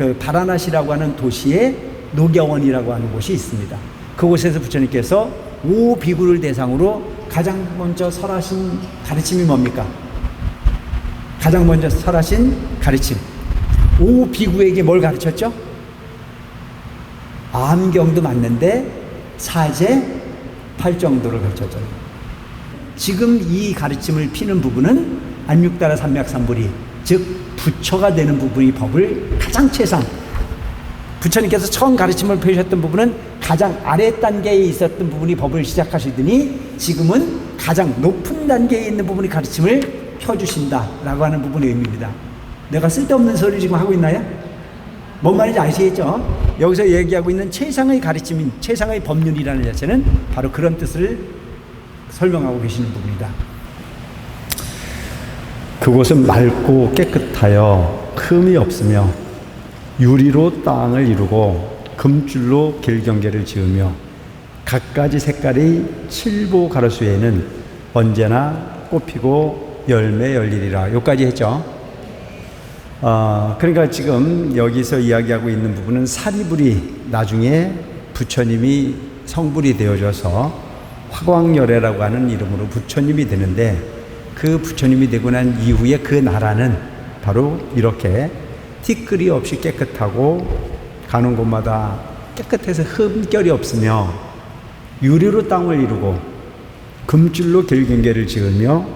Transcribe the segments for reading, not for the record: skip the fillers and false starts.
그 바라나시라고 하는 도시에 녹야원이라고 하는 곳이 있습니다. 그곳에서 부처님께서 5비구를 대상으로 가장 먼저 설하신 가르침이 뭡니까? 가장 먼저 설하신 가르침. 5비구에게 뭘 가르쳤죠? 암경도 맞는데 사제 8정도를 가르쳤죠. 지금 이 가르침을 피는 부분은 안육다라 삼맥삼불이, 즉 부처가 되는 부분이 법을 가장 최상, 부처님께서 처음 가르침을 펴주셨던 부분은 가장 아래 단계에 있었던 부분이 법을 시작하시더니 지금은 가장 높은 단계에 있는 부분이 가르침을 펴주신다라고 하는 부분의 의미입니다. 내가 쓸데없는 소리 지금 하고 있나요? 뭔 말인지 아시겠죠? 여기서 얘기하고 있는 최상의 가르침인 최상의 법륜이라는 자체는 바로 그런 뜻을 설명하고 계시는 부분이다. 그곳은 맑고 깨끗하여 흠이 없으며 유리로 땅을 이루고 금줄로 길경계를 지으며 갖가지 색깔의 칠보 가로수에는 언제나 꽃피고 열매 열리리라. 여기까지 했죠. 그러니까 지금 여기서 이야기하고 있는 부분은 사리불이 나중에 부처님이 성불이 되어져서 화광열애라고 하는 이름으로 부처님이 되는데, 그 부처님이 되고 난 이후에 그 나라는 바로 이렇게 티끌이 없이 깨끗하고 가는 곳마다 깨끗해서 흠결이 없으며 유리로 땅을 이루고 금줄로 길경계를 지으며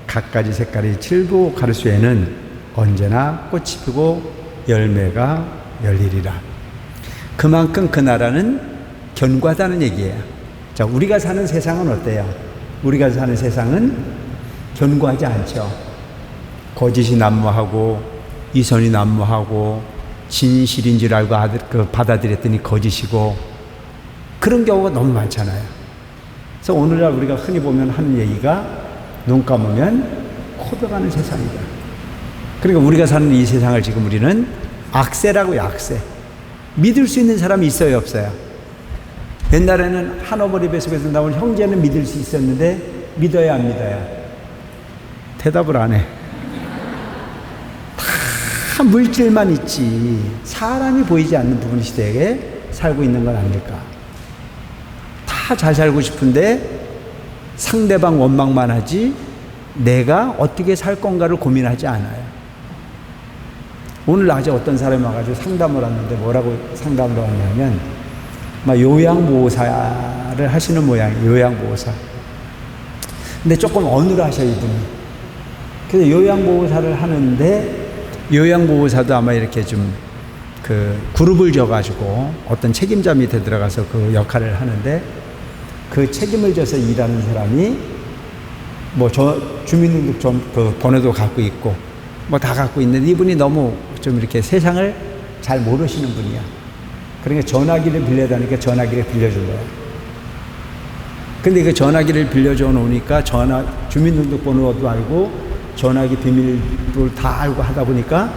갖가지 색깔의 칠보 가르수에는 언제나 꽃이 피고 열매가 열리리라. 그만큼 그 나라는 견고하다는 얘기예요. 자, 우리가 사는 세상은 어때요? 우리가 사는 세상은 견고하지 않죠. 거짓이 난무하고 이선이 난무하고 진실인 줄 알고 받아들였더니 거짓이고, 그런 경우가 너무 많잖아요. 그래서 오늘날 우리가 흔히 보면 하는 얘기가 눈 감으면 코백하는 세상이다. 그러니까 우리가 사는 이 세상을 지금 우리는 악세라고요. 악세. 믿을 수 있는 사람이 있어요, 없어요? 옛날에는 한어머니 뱃속에서 나온 형제는 믿을 수 있었는데 믿어야 안 믿어야? 대답을 안 해. 다 물질만 있지 사람이 보이지 않는 부분 시대에 살고 있는 건 아닐까. 다 잘 살고 싶은데 상대방 원망만 하지 내가 어떻게 살 건가를 고민하지 않아요. 오늘 낮에 어떤 사람이 와가지고 상담을 왔는데 뭐라고 상담을 왔냐면 막 요양보호사를 하시는 모양이에요. 요양보호사. 근데 조금 어눌하셔 이분이. 그래서 요양보호사를 하는데 요양보호사도 아마 이렇게 좀 그 그룹을 져가지고 어떤 책임자 밑에 들어가서 그 역할을 하는데, 그 책임을 져서 일하는 사람이 뭐 주민등록 그 번호도 갖고 있고 뭐 다 갖고 있는데 이분이 너무 좀 이렇게 세상을 잘 모르시는 분이야. 그러니까 전화기를 빌려다니까 전화기를 빌려준 거야. 근데 그 전화기를 빌려줘 놓으니까 주민등록번호도 알고 전화기 비밀을 다 알고 하다 보니까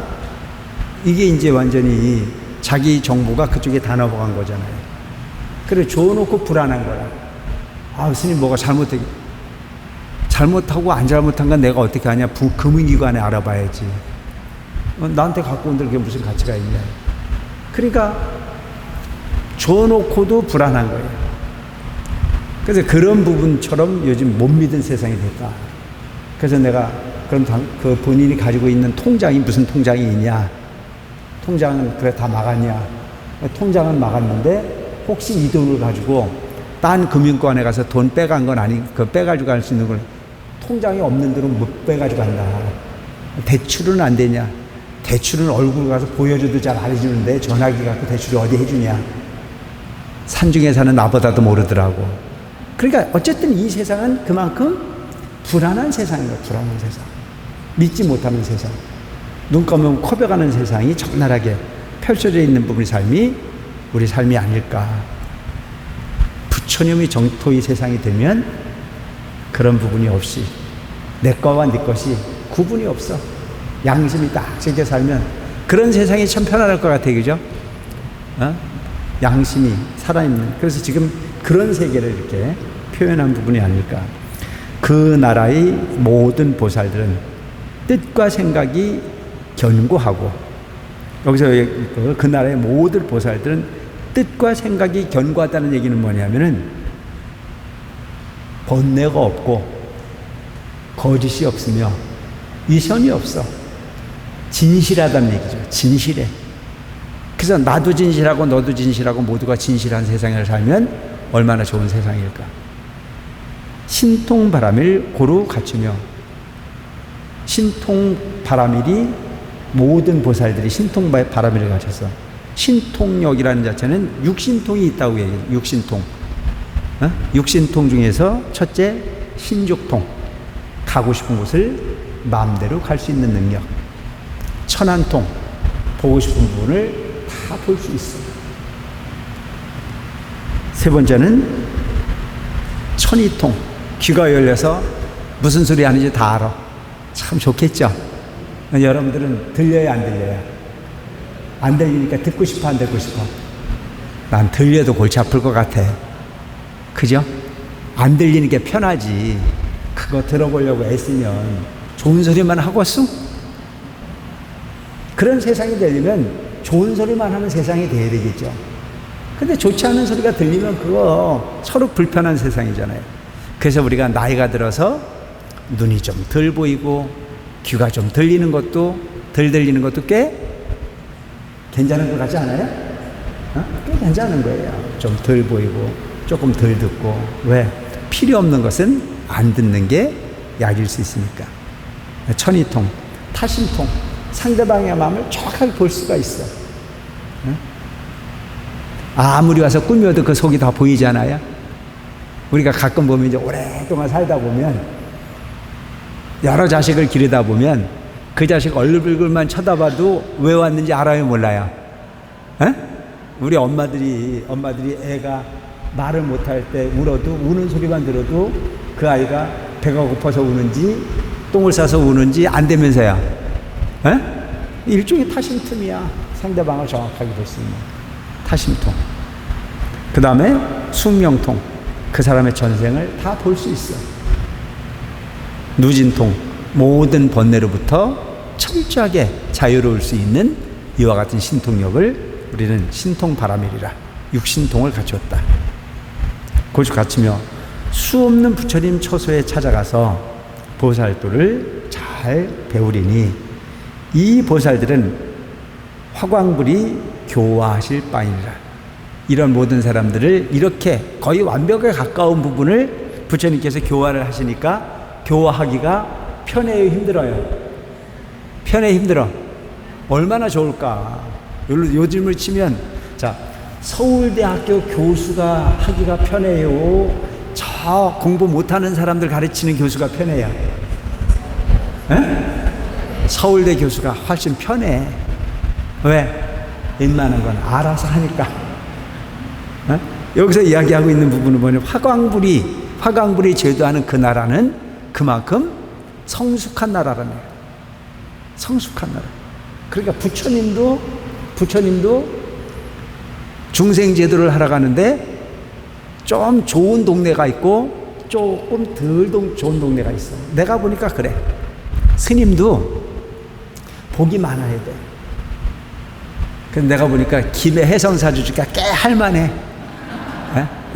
이게 이제 완전히 자기 정보가 그쪽에 다 넘어간 거잖아요. 그래 줘놓고 불안한 거야. 아, 스님 뭐가 잘못하고 안 잘못한 건 내가 어떻게 하냐. 금융기관에 알아봐야지. 나한테 갖고 온들 그게 무슨 가치가 있냐. 그러니까 줘놓고도 불안한 거예요. 그래서 그런 부분처럼 요즘 못 믿은 세상이 됐다. 그래서 내가 그럼 그 본인이 가지고 있는 통장이 무슨 통장이 있냐. 통장은 그래 다 막았냐. 통장은 막았는데 혹시 이 돈을 가지고 딴 금융권에 가서 돈 빼간 건 그 빼가지고 갈 수 있는 걸 통장이 없는 돈은 못 빼가지고 간다. 대출은 안 되냐. 대출은 얼굴 가서 보여줘도 잘 안 해주는데 전화기 갖고 대출을 어디 해주냐. 산중에 사는 나보다도 모르더라고. 그러니까 어쨌든 이 세상은 그만큼 불안한 세상이에요. 불안한 세상. 믿지 못하는 세상. 눈 감으면 커져가는 세상이 적나라하게 펼쳐져 있는 부분의 삶이 우리 삶이 아닐까. 부처님의 정토의 세상이 되면 그런 부분이 없이 내 거와 네 것이 구분이 없어. 양심이 딱 새겨 살면 그런 세상이 참 편안할 것 같아요. 그죠? 양심이 살아있는. 그래서 지금 그런 세계를 이렇게 표현한 부분이 아닐까. 그 나라의 모든 보살들은 뜻과 생각이 견고하고 여기서 그 나라의 모든 보살들은 뜻과 생각이 견고하다는 얘기는 뭐냐면은 번뇌가 없고 거짓이 없으며 위선이 없어. 진실하다는 얘기죠. 진실해. 그래서 나도 진실하고 너도 진실하고 모두가 진실한 세상을 살면 얼마나 좋은 세상일까. 신통바라밀 고루 갖추며, 신통바라밀이 모든 보살들이 신통바라밀을 갖춰서, 신통력이라는 자체는 육신통이 있다고 얘기해요. 육신통. 육신통 중에서 첫째 신족통, 가고 싶은 곳을 마음대로 갈 수 있는 능력. 천안통, 보고 싶은 부분을 다 볼 수 있어. 세 번째는 천이통, 귀가 열려서 무슨 소리 하는지 다 알아. 참 좋겠죠. 여러분들은 들려요, 안 들려요? 안 들리니까 듣고 싶어, 안 듣고 싶어? 난 들려도 골치 아플 것 같아. 그죠? 안 들리는 게 편하지. 그거 들어보려고 애쓰면 좋은 소리만 하고 왔어? 그런 세상이 되려면 좋은 소리만 하는 세상이 돼야 되겠죠. 근데 좋지 않은 소리가 들리면 그거 서로 불편한 세상이잖아요. 그래서 우리가 나이가 들어서 눈이 좀 덜 보이고 귀가 좀 들리는 것도, 덜 들리는 것도 꽤 괜찮은 것 같지 않아요? 꽤 괜찮은 거예요. 좀 덜 보이고 조금 덜 듣고. 왜? 필요 없는 것은 안 듣는 게 약일 수 있으니까. 천이통, 타심통, 상대방의 마음을 정확하게 볼 수가 있어. 아무리 와서 꾸며도 그 속이 다 보이잖아요. 우리가 가끔 보면 이제 오랫동안 살다 보면, 여러 자식을 기르다 보면 그 자식 얼굴만 쳐다봐도 왜 왔는지 알아요, 몰라요? 우리 엄마들이 애가 말을 못할 때 울어도, 우는 소리만 들어도 그 아이가 배가 고파서 우는지 똥을 싸서 우는지 안 되면서요. 일종의 타심통이야. 상대방을 정확하게 볼 수 있는 타심통. 그 다음에 숙명통, 그 사람의 전생을 다 볼 수 있어. 누진통, 모든 번뇌로부터 철저하게 자유로울 수 있는 이와 같은 신통력을 우리는 신통바라밀이라, 육신통을 갖추었다. 고주 갖추며 수없는 부처님 처소에 찾아가서 보살도를 잘 배우리니 이 보살들은 화광불이 교화하실 바이니라. 이런 모든 사람들을 이렇게 거의 완벽에 가까운 부분을 부처님께서 교화를 하시니까 교화하기가 편해요, 힘들어요? 편해, 힘들어? 얼마나 좋을까? 요즘을 치면, 자, 서울대학교 교수가 하기가 편해요? 저 공부 못하는 사람들 가르치는 교수가 편해요? 서울대 교수가 훨씬 편해. 왜? 웬만한 건 알아서 하니까. 여기서 이야기하고 있는 부분은 뭐냐면, 화광불이 제도하는 그 나라는 그만큼 성숙한 나라라는 거예요. 성숙한 나라. 그러니까 부처님도 중생제도를 하러 가는데 좀 좋은 동네가 있고 조금 덜 좋은 동네가 있어. 내가 보니까 그래. 스님도 복이 많아야 돼. 근데 내가 보니까 김해 해성사주니까 꽤 할만해.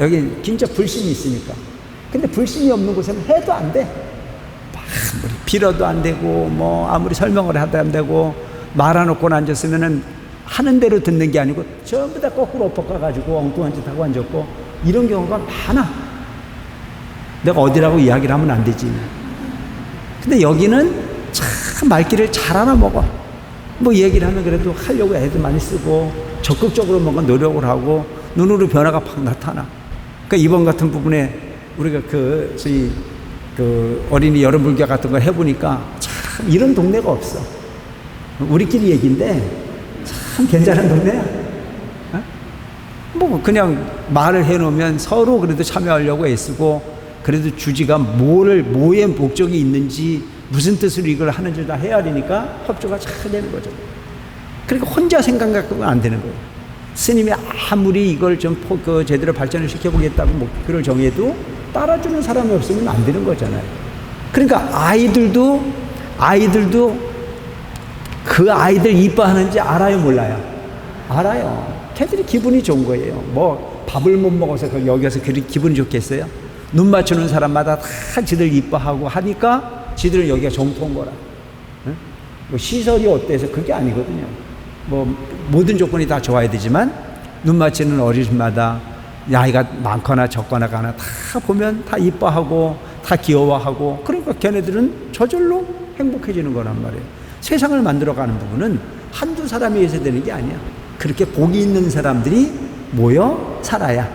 여기 진짜 불신이 있으니까. 근데 불신이 없는 곳에는 해도 안 돼. 아무리 빌어도 안 되고, 뭐 아무리 설명을 해도 안 되고, 말아놓고 앉았으면은 하는 대로 듣는 게 아니고 전부 다 거꾸로 엎어가가지고 엉뚱한 짓 하고 앉았고, 이런 경우가 많아. 내가 어디라고 이야기를 하면 안 되지. 근데 여기는 참 말귀를 잘 알아먹어. 뭐 얘기를 하면 그래도 하려고 애도 많이 쓰고 적극적으로 뭔가 노력을 하고 눈으로 변화가 팍 나타나. 그러니까 이번 같은 부분에 우리가 저희 어린이 여름 불교 같은 걸 해보니까 참 이런 동네가 없어. 우리끼리 얘기인데 참 괜찮은 동네야. 뭐 그냥 말을 해놓으면 서로 그래도 참여하려고 애쓰고, 그래도 주지가 뭐의 목적이 있는지 무슨 뜻으로 이걸 하는지 다 헤아리니까 협조가 잘 되는 거죠. 그러니까 혼자 생각 갖고는 안 되는 거예요. 스님이 아무리 이걸 좀 제대로 발전을 시켜보겠다고 목표를 정해도 따라주는 사람이 없으면 안 되는 거잖아요. 그러니까 아이들도 그 아이들 이뻐하는지 알아요, 몰라요? 알아요. 걔들이 기분이 좋은 거예요. 뭐 밥을 못 먹어서 여기 와서 그리 기분이 좋겠어요? 눈 맞추는 사람마다 다 지들 이뻐하고 하니까 지들은 여기가 정통인 거라. 응? 뭐 시설이 어때서 그게 아니거든요. 뭐 모든 조건이 다 좋아야 되지만 눈 맞추는 어르신마다 나이가 많거나 적거나 가나 다 보면 다 이뻐하고 다 귀여워하고, 그러니까 걔네들은 저절로 행복해지는 거란 말이에요. 세상을 만들어가는 부분은 한두 사람이 위해서 되는 게 아니야. 그렇게 복이 있는 사람들이 모여 살아야.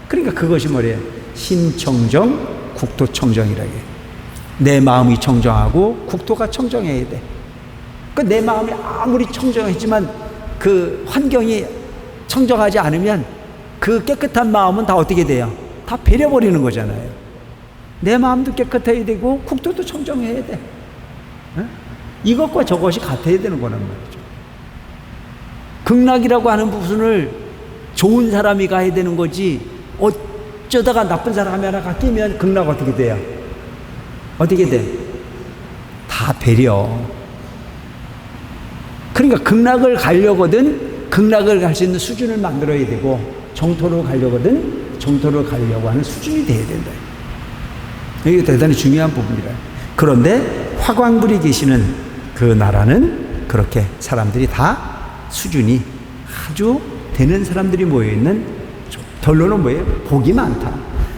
그러니까 그것이 뭐래요? 심청정 국토청정이라고 해요. 내 마음이 청정하고 국토가 청정해야 돼. 그 내 마음이 아무리 청정했지만 그 환경이 청정하지 않으면 그 깨끗한 마음은 다 어떻게 돼요? 다 배려버리는 거잖아요. 내 마음도 깨끗해야 되고 국토도 청정해야 돼. 네? 이것과 저것이 같아야 되는 거란 말이죠. 극락이라고 하는 부분을 좋은 사람이 가야 되는 거지, 어쩌다가 나쁜 사람이 하나가 끼면 극락 어떻게 돼요? 어떻게 돼? 다 배려. 그러니까 극락을 가려거든 극락을 갈 수 있는 수준을 만들어야 되고, 정토로 가려거든 정토로 가려고 하는 수준이 돼야 된다. 이게 대단히 중요한 부분이라. 그런데 화광불이 계시는 그 나라는 그렇게 사람들이 다 수준이 아주 되는 사람들이 모여있는, 결론은 뭐예요? 복이 많다.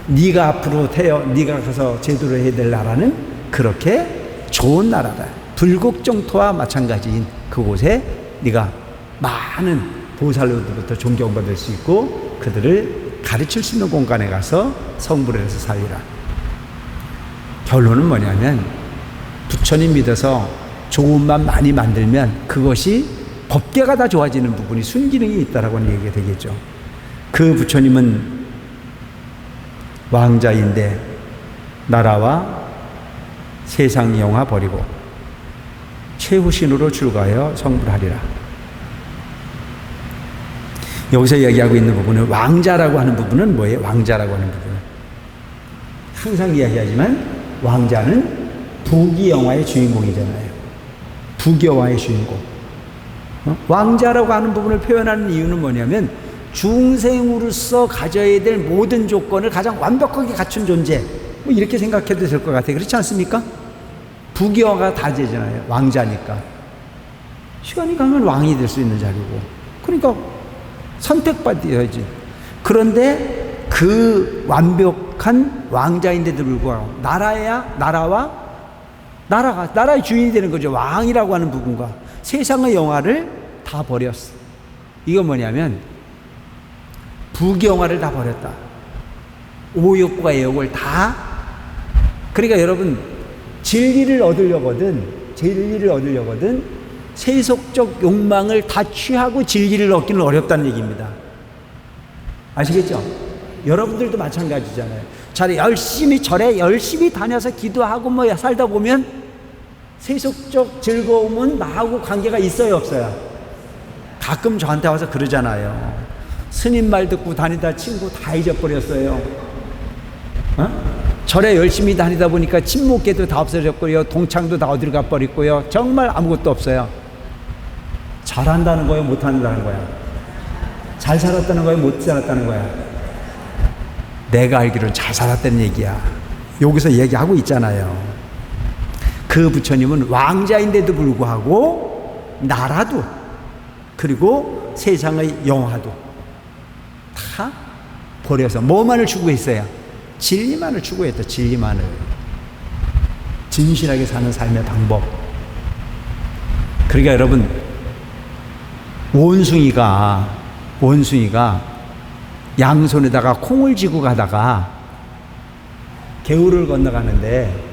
네가 앞으로 네가 가서 제대로 해야 될 나라는 그렇게 좋은 나라다. 불국정토와 마찬가지인 그곳에 네가 많은 보살로부터 존경받을 수 있고 그들을 가르칠 수 있는 공간에 가서 성불을 해서 살리라. 결론은 뭐냐면, 부처님 믿어서 좋은 맘 많이 만들면 그것이 법계가 다 좋아지는 부분이 순기능이 있다라고 하는 얘기가 되겠죠. 그 부처님은 왕자인데 나라와 세상 영화 버리고 최후신으로 출가하여 성불하리라. 여기서 이야기하고 있는 부분은 왕자라고 하는 부분은 뭐예요? 왕자라고 하는 부분은 항상 이야기하지만 왕자는 부귀영화의 주인공이잖아요. 부귀영화의 주인공. 왕자라고 하는 부분을 표현하는 이유는 뭐냐면, 중생으로서 가져야 될 모든 조건을 가장 완벽하게 갖춘 존재, 뭐 이렇게 생각해도 될 것 같아요. 그렇지 않습니까? 부귀영화가 다 되잖아요. 왕자니까. 시간이 가면 왕이 될 수 있는 자리고, 그러니까 선택받아야지. 그런데 그 완벽한 왕자인데도 불구하고 나라의 주인이 되는 거죠. 왕이라고 하는 부분과 세상의 영화를 다 버렸어. 이건 뭐냐면 부귀영화를 다 버렸다. 오욕과 애욕을 다. 그러니까 여러분, 진리를 얻으려거든 세속적 욕망을 다 취하고 진리를 얻기는 어렵다는 얘기입니다. 아시겠죠? 여러분들도 마찬가지잖아요. 절에 열심히 다녀서 기도하고 뭐 살다 보면 세속적 즐거움은 나하고 관계가 있어요, 없어요? 가끔 저한테 와서 그러잖아요. 스님 말 듣고 다니다 친구 다 잊어버렸어요. 절에 열심히 다니다 보니까 친목계도 다 없어졌고요, 동창도 다 어디로 가버렸고요. 정말 아무것도 없어요. 잘한다는 거예요, 못한다는 거야? 잘 살았다는 거예요, 못 살았다는 거야? 내가 알기로는 잘 살았다는 얘기야. 여기서 얘기하고 있잖아요. 그 부처님은 왕자인데도 불구하고 나라도, 그리고 세상의 영화도 다 버려서 뭐만을 추구했어요? 진리만을 추구했다. 진리만을. 진실하게 사는 삶의 방법. 그러니까 여러분, 원숭이가 양손에다가 콩을 쥐고 가다가 개울을 건너가는데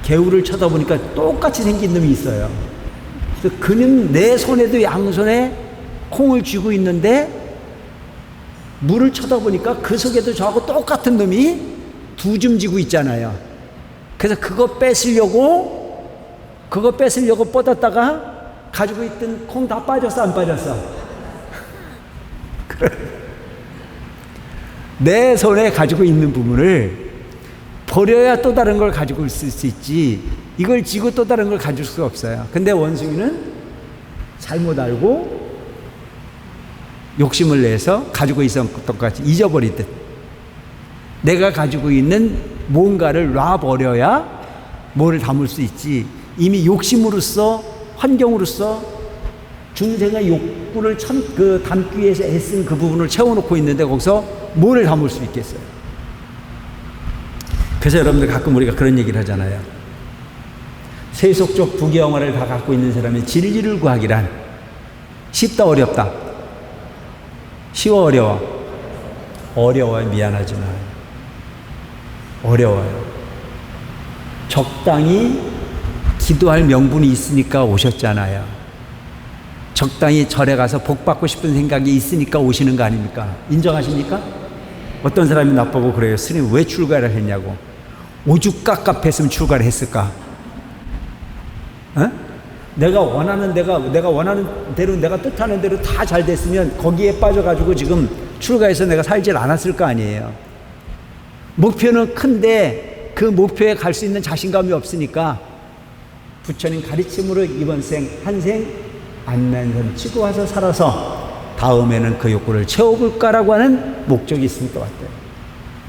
개울을 쳐다보니까 똑같이 생긴 놈이 있어요. 그래서 그는 내 손에도 양손에 콩을 쥐고 있는데 물을 쳐다보니까 그 속에도 저하고 똑같은 놈이 두 줌 쥐고 있잖아요. 그래서 그거 뺏으려고 뻗었다가 가지고 있던 콩 다 빠졌어, 안 빠졌어? 그래. 내 손에 가지고 있는 부분을 버려야 또 다른 걸 가지고 있을 수 있지, 이걸 쥐고 또 다른 걸 가질 수가 없어요. 근데 원숭이는 잘못 알고 욕심을 내서 가지고 있었던 것 같이 잊어버리듯 내가 가지고 있는 뭔가를 놔버려야 뭐를 담을 수 있지. 이미 욕심으로써 환경으로서 중생의 욕구를 담기 위해서 애쓴 그 부분을 채워놓고 있는데 거기서 뭐를 담을 수 있겠어요. 그래서 여러분들 가끔 우리가 그런 얘기를 하잖아요. 세속적 부귀영화를 다 갖고 있는 사람이 진리를 구하기란 쉽다 어렵다? 쉬워 어려워? 어려워요. 미안하지만 어려워요. 적당히 기도할 명분이 있으니까 오셨잖아요. 적당히 절에 가서 복 받고 싶은 생각이 있으니까 오시는 거 아닙니까? 인정하십니까? 어떤 사람이 나보고 그래요. 스님 왜 출가를 했냐고. 오죽깝깝했으면 출가를 했을까? 어? 내가 원하는 대로 내가 뜻하는 대로 다 잘 됐으면 거기에 빠져가지고 지금 출가해서 내가 살질 않았을 거 아니에요. 목표는 큰데 그 목표에 갈 수 있는 자신감이 없으니까 부처님 가르침으로 이번 생 한생 안면선 치고 와서 살아서 다음에는 그 욕구를 채워볼까라고 하는 목적이 있을 것 같아요.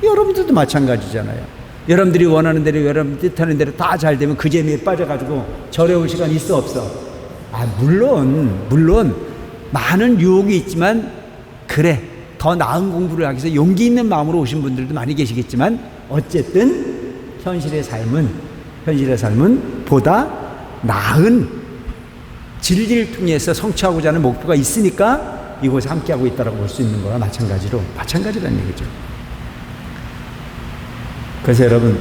여러분들도 마찬가지잖아요. 여러분들이 원하는 대로 여러분 뜻하는 대로 다 잘 되면 그 재미에 빠져가지고 절에 올 시간 있어 없어? 물론 많은 유혹이 있지만 그래 더 나은 공부를 하기 위해서 용기 있는 마음으로 오신 분들도 많이 계시겠지만 어쨌든 현실의 삶은 보다 나은 진리를 통해서 성취하고자 하는 목표가 있으니까 이곳에 함께하고 있다고 볼 수 있는 거와 마찬가지라는 얘기죠. 그래서 여러분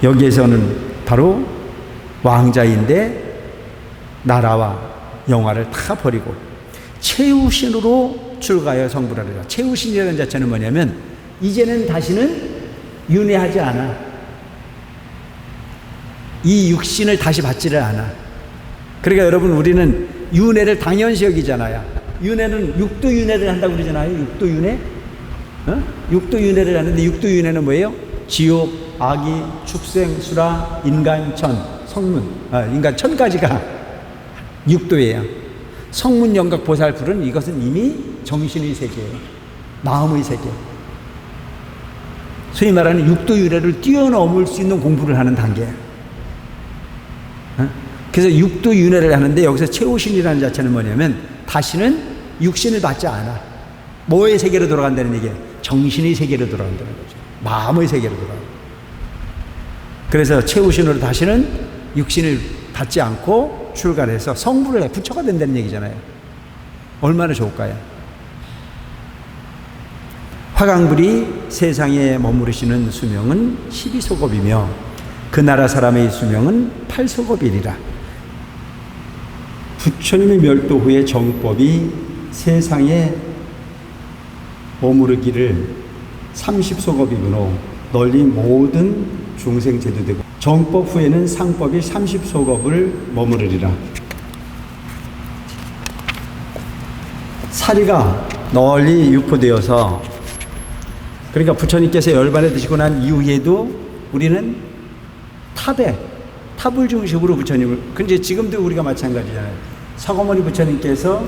여기에서는 바로 왕자인데 나라와 영화를 다 버리고 최우신으로 출가하여 성불하리라. 최우신이라는 자체는 뭐냐면 이제는 다시는 윤회하지 않아. 이 육신을 다시 받지를 않아. 그러니까 여러분 우리는 윤회를 당연시 여기잖아요. 윤회는 육도윤회를 한다고 그러잖아요. 육도윤회. 육도윤회를 하는데 육도윤회는 뭐예요? 지옥, 아기, 축생, 수라, 인간천, 성문, 인간천까지가 육도예요. 성문, 영각, 보살불은 이것은 이미 정신의 세계예요. 마음의 세계. 소위 말하는 육도윤회를 뛰어넘을 수 있는 공부를 하는 단계예요. 그래서 육도윤회를 하는데 여기서 최우신이라는 자체는 뭐냐면 다시는 육신을 받지 않아. 뭐의 세계로 돌아간다는 얘기예요? 정신의 세계로 돌아간다는 거죠. 마음의 세계로 돌아가요. 그래서 최우신으로 다시는 육신을 받지 않고 출가를 해서 성불을 해 부처가 된다는 얘기잖아요. 얼마나 좋을까요? 화강불이 세상에 머무르시는 수명은 12소겁이며 그 나라 사람의 수명은 8소겁이리라. 부처님의 멸도 후에 정법이 세상에 머무르기를 30소겁이므로 널리 모든 중생 제도되고 정법 후에는 상법이 30소겁을 머무르리라. 사리가 널리 유포되어서 그러니까 부처님께서 열반에 드시고 난 이후에도 우리는 탑을 중심으로 부처님을 근데 지금도 우리가 마찬가지잖아요. 서거머니 부처님께서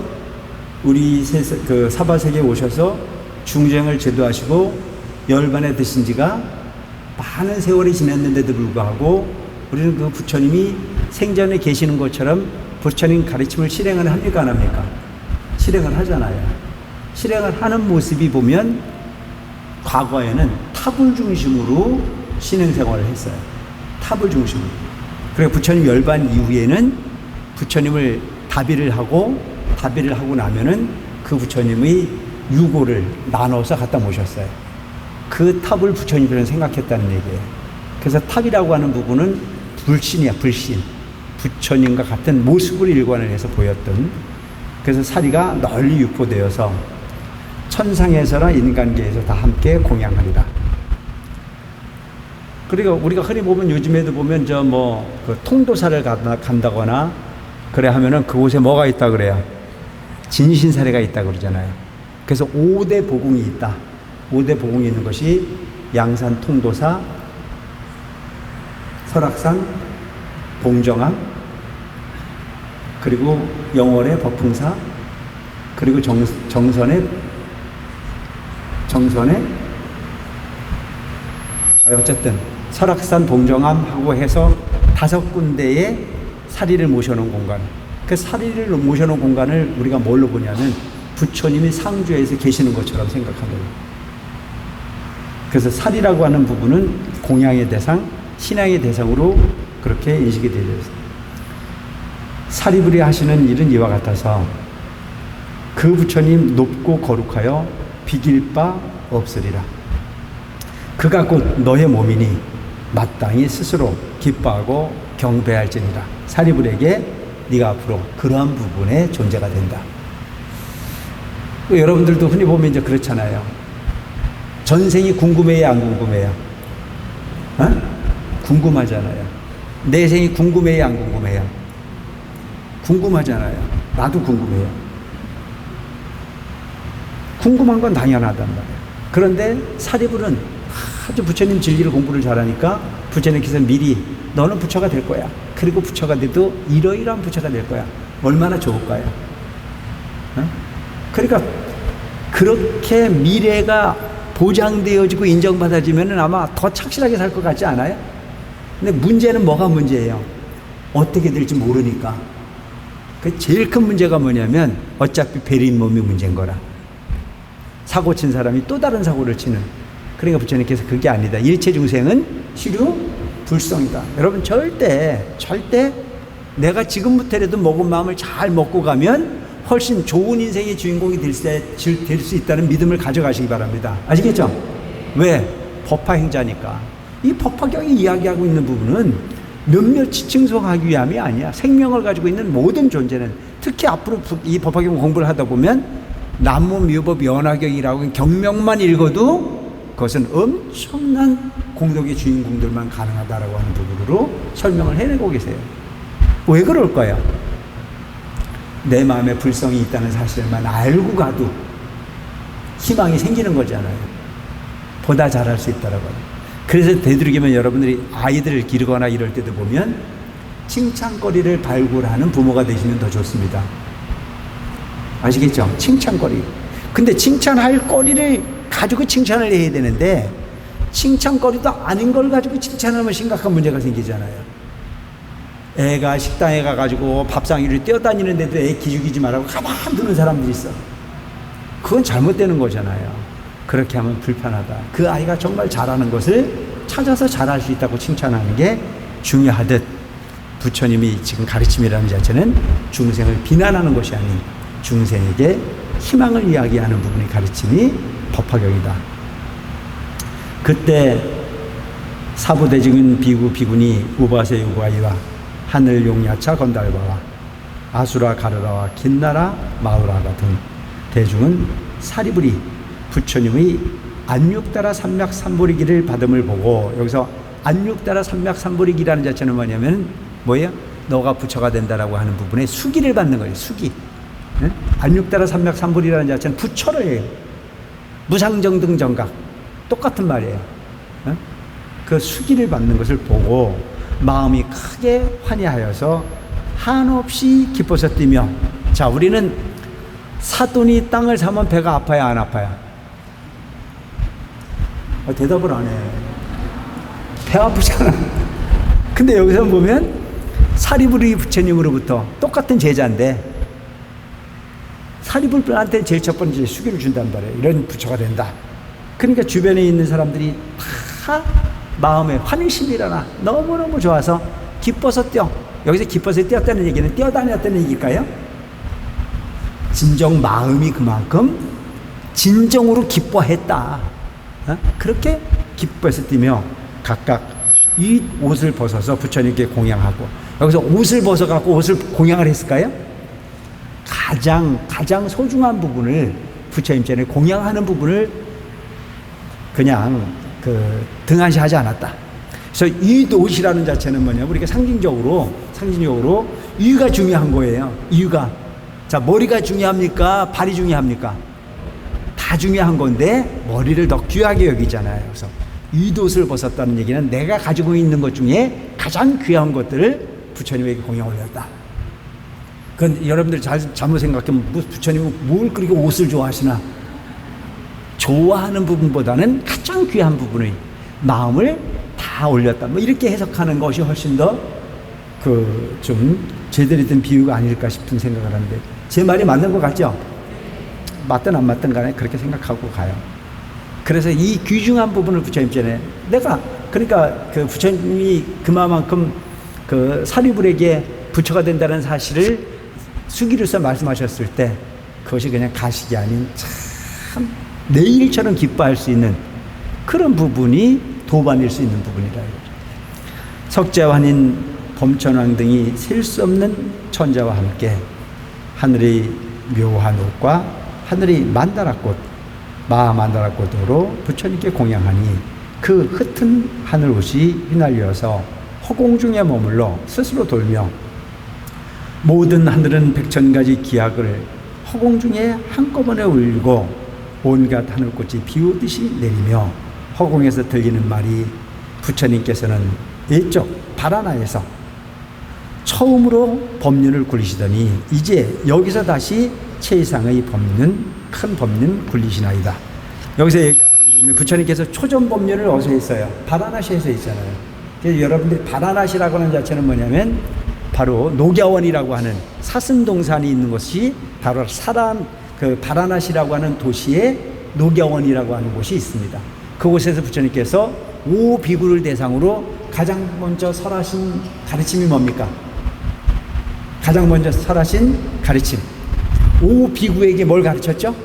우리 그 사바세계에 오셔서 중생을 제도하시고 열반에 드신 지가 많은 세월이 지났는데도 불구하고 우리는 그 부처님이 생전에 계시는 것처럼 부처님 가르침을 실행을 합니까 안 합니까? 실행을 하잖아요. 실행을 하는 모습이 보면 과거에는 탑을 중심으로 신행생활을 했어요. 탑을 중심으로. 그리고 부처님 열반 이후에는 부처님을 다비를 하고 나면은 그 부처님의 유고를 나눠서 갖다 모셨어요. 그 탑을 부처님이라고 생각했다는 얘기예요. 그래서 탑이라고 하는 부분은 불신이야, 불신. 부처님과 같은 모습을 일관을 해서 보였던. 그래서 사리가 널리 유포되어서 천상에서나 인간계에서 다 함께 공양하리라. 그리고 우리가 흔히 보면 요즘에도 보면 그 통도사를 간다거나 그래 하면은 그곳에 뭐가 있다 그래요? 진신사례가 있다 그러잖아요. 그래서 5대 보궁이 있다. 5대 보궁이 있는 것이 양산 통도사, 설악산, 봉정암, 그리고 영월의 법흥사, 그리고 정선의 어쨌든 설악산 동정암하고 해서 5군데의 사리를 모셔놓은 공간. 그 사리를 모셔놓은 공간을 우리가 뭘로 보냐면 부처님이 상주에서 계시는 것처럼 생각하는 거예요. 그래서 사리라고 하는 부분은 공양의 대상, 신앙의 대상으로 그렇게 인식이 되어 있습니다. 사리부리 하시는 일은 이와 같아서 그 부처님 높고 거룩하여 비길 바 없으리라. 그가 곧 너의 몸이니 마땅히 스스로 기뻐하고 경배할지니라. 사리불에게 네가 앞으로 그러한 부분의 존재가 된다. 여러분들도 흔히 보면 이제 그렇잖아요. 전생이 궁금해요, 안 궁금해요? 궁금하잖아요. 내 생이 궁금해요, 안 궁금해요? 궁금하잖아요. 나도 궁금해요. 궁금한 건 당연하단 말이에요. 그런데 사리불은 아주 부처님 진리를 공부를 잘하니까 부처님께서 미리 너는 부처가 될 거야. 그리고 부처가 돼도 이러이러한 부처가 될 거야. 얼마나 좋을까요? 그러니까 그렇게 미래가 보장되어지고 인정받아지면 아마 더 착실하게 살 것 같지 않아요? 근데 문제는 뭐가 문제예요? 어떻게 될지 모르니까. 그 제일 큰 문제가 뭐냐면 어차피 베린 몸이 문제인 거라. 사고 친 사람이 또 다른 사고를 치는. 그러니까 부처님께서 그게 아니다. 일체 중생은 시류 불성이다. 여러분 절대 내가 지금부터라도 먹은 마음을 잘 먹고 가면 훨씬 좋은 인생의 주인공이 될 수 있다는 믿음을 가져가시기 바랍니다. 아시겠죠? 왜? 법화행자니까. 이 법화경이 이야기하고 있는 부분은 몇몇이 칭송하기 위함이 아니야. 생명을 가지고 있는 모든 존재는, 특히 앞으로 이 법화경 공부를 하다 보면 남무미유법 연화경이라고 경명만 읽어도 그것은 엄청난 공덕의 주인공들만 가능하다라고 하는 부분으로 설명을 해내고 계세요. 왜 그럴까요? 내 마음에 불성이 있다는 사실만 알고 가도 희망이 생기는 거잖아요. 보다 잘할 수 있다라고. 그래서 되도록이면 여러분들이 아이들을 기르거나 이럴 때도 보면 칭찬거리를 발굴하는 부모가 되시면 더 좋습니다. 아시겠죠? 칭찬거리. 근데 칭찬할 거리를 가지고 칭찬을 해야 되는데 칭찬거리도 아닌 걸 가지고 칭찬하면 심각한 문제가 생기잖아요. 애가 식당에 가가지고 밥상 위를 뛰어다니는데도 애 기죽이지 말라고 가만히 두는 사람들이 있어. 그건 잘못되는 거잖아요. 그렇게 하면 불편하다. 그 아이가 정말 잘하는 것을 찾아서 잘할 수 있다고 칭찬하는 게 중요하듯, 부처님이 지금 가르침이라는 자체는 중생을 비난하는 것이 아닌 중생에게 희망을 이야기하는 부분의 가르침이 법화경이다. 그때 사부대중인 비구 비구니 우바세 유과이와 하늘 용야차 건달바와 아수라 가르라와 긴나라 마우라 같은 대중은 사리불이 부처님의 안육따라 삼맥삼보리기를 받음을 보고, 여기서 안육따라 삼맥삼보리기라는 자체는 뭐냐면 뭐예요? 너가 부처가 된다라고 하는 부분에 수기를 받는 거예요. 수기. 안육따라 삼맥삼보리라는 자체는 부처를 해요. 무상정등정각 똑같은 말이에요. 그 수기를 받는 것을 보고 마음이 크게 환희하여서 한없이 기뻐서 뛰며, 자, 우리는 사돈이 땅을 사면 배가 아파요, 안 아파요? 대답을 안 해. 배 아프잖아. 근데 여기서 보면 사리불이 부처님으로부터 똑같은 제자인데 사리불한테 제일 첫 번째 수기를 준단 말이에요. 이런 부처가 된다. 그러니까 주변에 있는 사람들이 다 마음에 환희심이 일어나 너무너무 좋아서 기뻐서 뛰어. 여기서 기뻐서 뛰었다는 얘기는 뛰어다녔다는 얘기일까요? 진정 마음이 그만큼 진정으로 기뻐했다. 그렇게 기뻐해서 뛰며 각각 이 옷을 벗어서 부처님께 공양하고, 여기서 옷을 벗어갖고 옷을 공양을 했을까요? 가장 소중한 부분을 부처님 전에 공양하는 부분을 그냥 등한시하지 않았다. 그래서 이 옷이라는 자체는 뭐냐, 우리가 상징적으로 이유가 중요한 거예요. 이유가, 자, 머리가 중요합니까? 발이 중요합니까? 다 중요한 건데 머리를 더 귀하게 여기잖아요. 그래서 이 옷을 벗었다는 얘기는 내가 가지고 있는 것 중에 가장 귀한 것들을 부처님에게 공양 올렸다. 그건 여러분들 잘못 생각하면 부처님은 뭘 그렇게 옷을 좋아하시나? 좋아하는 부분보다는 가장 귀한 부분의 마음을 다 올렸다. 뭐 이렇게 해석하는 것이 훨씬 더 좀 제대로 된 비유가 아닐까 싶은 생각을 하는데, 제 말이 맞는 것 같죠? 맞든 안 맞든 간에 그렇게 생각하고 가요. 그래서 이 귀중한 부분을 부처님 전에 그러니까 그 부처님이 그만큼 그 사리불에게 부처가 된다는 사실을 수기로서 말씀하셨을 때, 그것이 그냥 가식이 아닌 참 내일처럼 기뻐할 수 있는 그런 부분이 도반일 수 있는 부분이라. 석재환인 범천왕 등이 셀 수 없는 천자와 함께 하늘의 묘한 옷과 하늘의 만다라꽃, 마만다라꽃으로 부처님께 공양하니 그 흩은 하늘 옷이 휘날려서 허공 중에 머물러 스스로 돌며, 모든 하늘은 백천가지 기약을 허공 중에 한꺼번에 울고 온갖 하늘꽃이 비오듯이 내리며, 허공에서 들리는 말이 부처님께서는 이쪽 바라나에서 처음으로 법륜을 굴리시더니 이제 여기서 다시 최상의 법륜, 큰 법륜 굴리시나이다. 여기서 부처님께서 초전 법륜을 어디서 했어요? 바라나시에서 했잖아요. 그래서 여러분들이 바라나시라고 하는 자체는 뭐냐면 바로 녹야원이라고 하는 사슴동산이 있는 곳이 바로 그 바라나시라고 하는 도시에 녹야원이라고 하는 곳이 있습니다. 그곳에서 부처님께서 5비구를 대상으로 가장 먼저 설하신 가르침이 뭡니까? 가장 먼저 설하신 가르침. 5비구에게 뭘 가르쳤죠?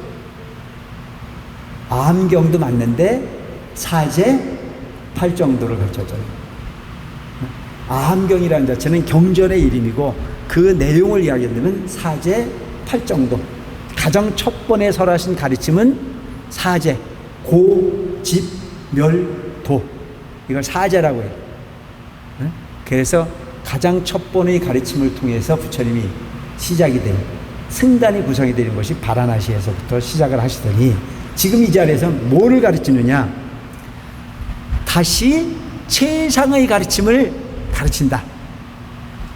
암경도 맞는데 사제 8정도를 가르쳤잖아요. 암경이라는 자체는 경전의 이름이고 그 내용을 이야기한다면 사제 8정도. 가장 첫 번에 설하신 가르침은 사제, 고, 집, 멸, 도. 이걸 사제라고 해요. 그래서 가장 첫 번의 가르침을 통해서 부처님이 시작이 된, 승단이 구성이 되는 것이 바라나시에서부터 시작을 하시더니 지금 이 자리에서 뭐를 가르치느냐? 다시 최상의 가르침을 가르친다.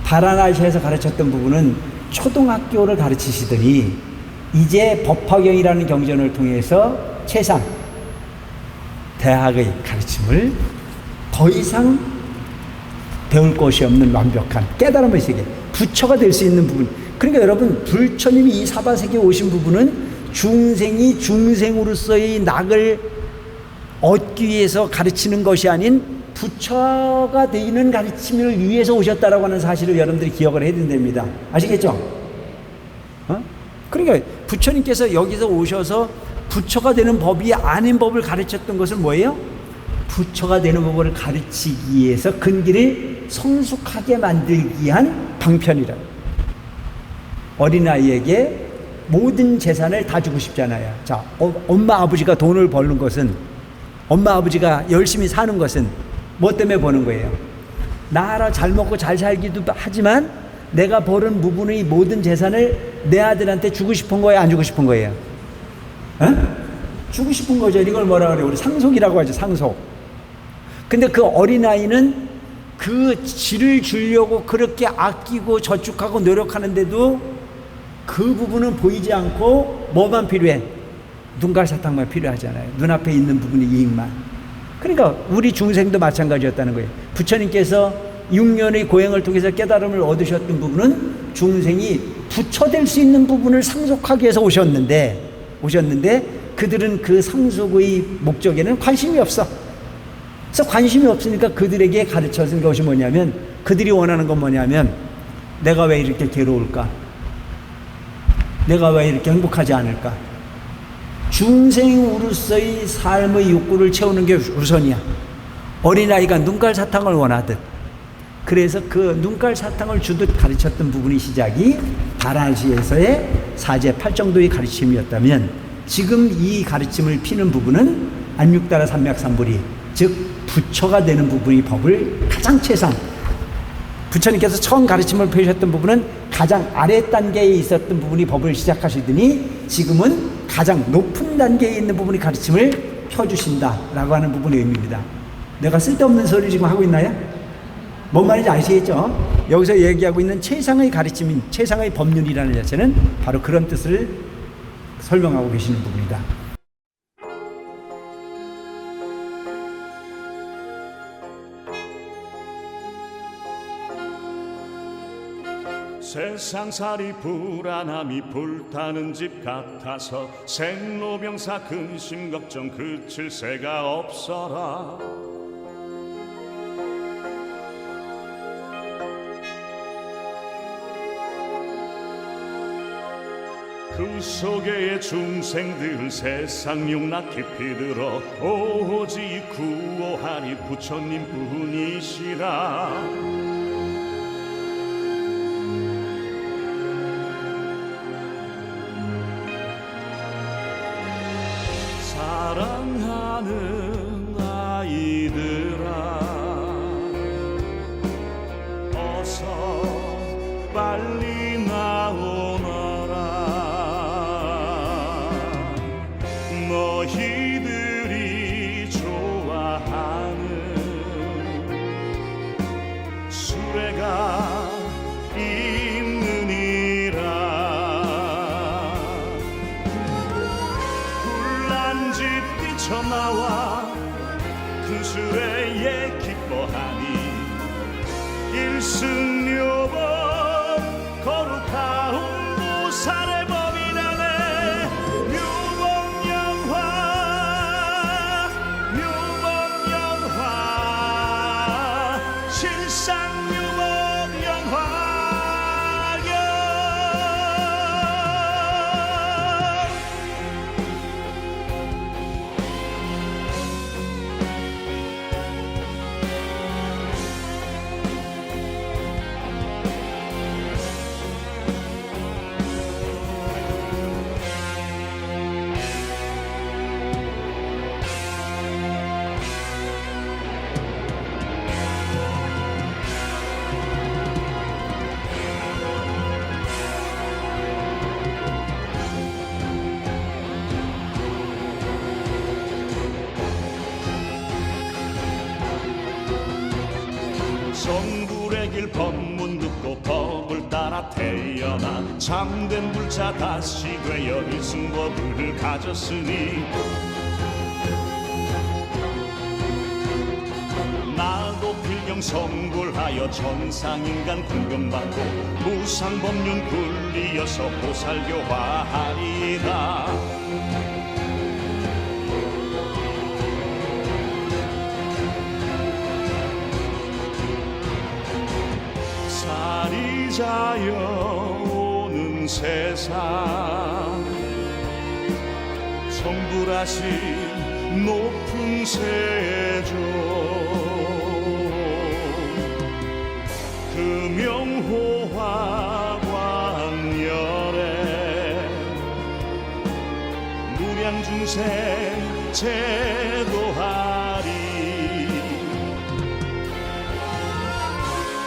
바라나시에서 가르쳤던 부분은 초등학교를 가르치시더니 이제 법화경이라는 경전을 통해서 최상 대학의 가르침을 더 이상 배울 것이 없는 완벽한 깨달음의 세계, 부처가 될 수 있는 부분. 그러니까 여러분, 부처님이 이 사바세계에 오신 부분은 중생이 중생으로서의 낙을 얻기 위해서 가르치는 것이 아닌 부처가 되는 가르침을 위해서 오셨다라고 하는 사실을 여러분들이 기억을 해야 된답니다. 아시겠죠? 그러니까 부처님께서 여기서 오셔서 부처가 되는 법이 아닌 법을 가르쳤던 것은 뭐예요? 부처가 되는 법을 가르치기 위해서 근기를 성숙하게 만들기 위한 방편이라. 어린아이에게 모든 재산을 다 주고 싶잖아요. 자, 엄마 아버지가 돈을 버는 것은, 엄마 아버지가 열심히 사는 것은 뭐 때문에 버는 거예요? 나라 잘 먹고 잘 살기도 하지만 내가 버는 부분의 모든 재산을 내 아들한테 주고 싶은 거예요? 안 주고 싶은 거예요? 주고 싶은 거죠. 이걸 뭐라 그래요? 우리 상속이라고 하죠. 상속. 근데 그 어린아이는 그 질을 주려고 그렇게 아끼고 저축하고 노력하는데도 그 부분은 보이지 않고 뭐만 필요해? 눈깔 사탕만 필요하잖아요. 눈앞에 있는 부분이 이익만. 그러니까 우리 중생도 마찬가지였다는 거예요. 부처님께서 6년의 고행을 통해서 깨달음을 얻으셨던 부분은 중생이 부처될 수 있는 부분을 상속하기 위해서 오셨는데 그들은 그 상속의 목적에는 관심이 없어. 그래서 관심이 없으니까 그들에게 가르쳐준 것이 뭐냐면, 그들이 원하는 건 뭐냐면, 내가 왜 이렇게 괴로울까? 내가 왜 이렇게 행복하지 않을까? 중생으로서의 삶의 욕구를 채우는 게 우선이야. 어린아이가 눈깔 사탕을 원하듯, 그래서 그 눈깔 사탕을 주듯 가르쳤던 부분이 시작이 바라나시에서의 사제 8정도의 가르침이었다면, 지금 이 가르침을 피는 부분은 안육다라 삼맥삼불이, 즉 부처가 되는 부분의 법을 가장 최상, 부처님께서 처음 가르침을 펴셨던 부분은 가장 아래 단계에 있었던 부분이 법을 시작하시더니 지금은 가장 높은 단계에 있는 부분의 가르침을 펴주신다라고 하는 부분의 의미입니다. 내가 쓸데없는 소리 지금 하고 있나요? 뭔 말인지 아시겠죠? 여기서 얘기하고 있는 최상의 가르침인 최상의 법률이라는 자체는 바로 그런 뜻을 설명하고 계시는 부분이다. 세상살이 불안함이 불타는 집 같아서 생로병사 근심 걱정 그칠 새가 없어라. 그 속에 중생들 세상 용락 깊이 들어 오직 구호하니 부처님 뿐이시라. 사랑하는 아이들아, 어서 빨리 나오너라. 너희들이 좋아하는 수레가 있느니라. 집 뛰쳐나와 큰 수레에 기뻐하니 일승묘법 거룩하운 보살의 법이라네. 묘법영화 묘법영화 실상묘법영화. 성불의 길 법문 듣고 법을 따라 태어나 참된 불자 다시 되어 일승법을 가졌으니 나도 필경 성불하여 천상인간 궁금받고 무상법륜 굴리어서 보살교화하리이다. 살이자여 오는 세상 성불하신 높은 세조 금영호화 광열에 무량중생 제도하리.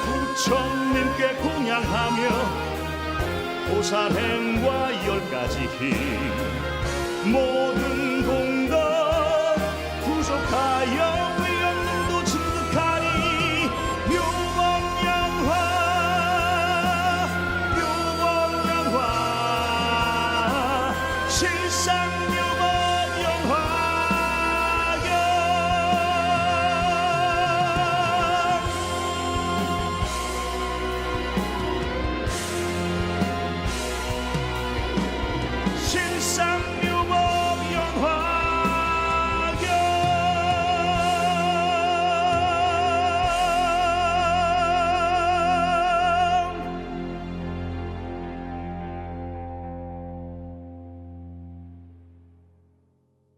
부처님께 공양하며 보살행과 10가지 힘 모두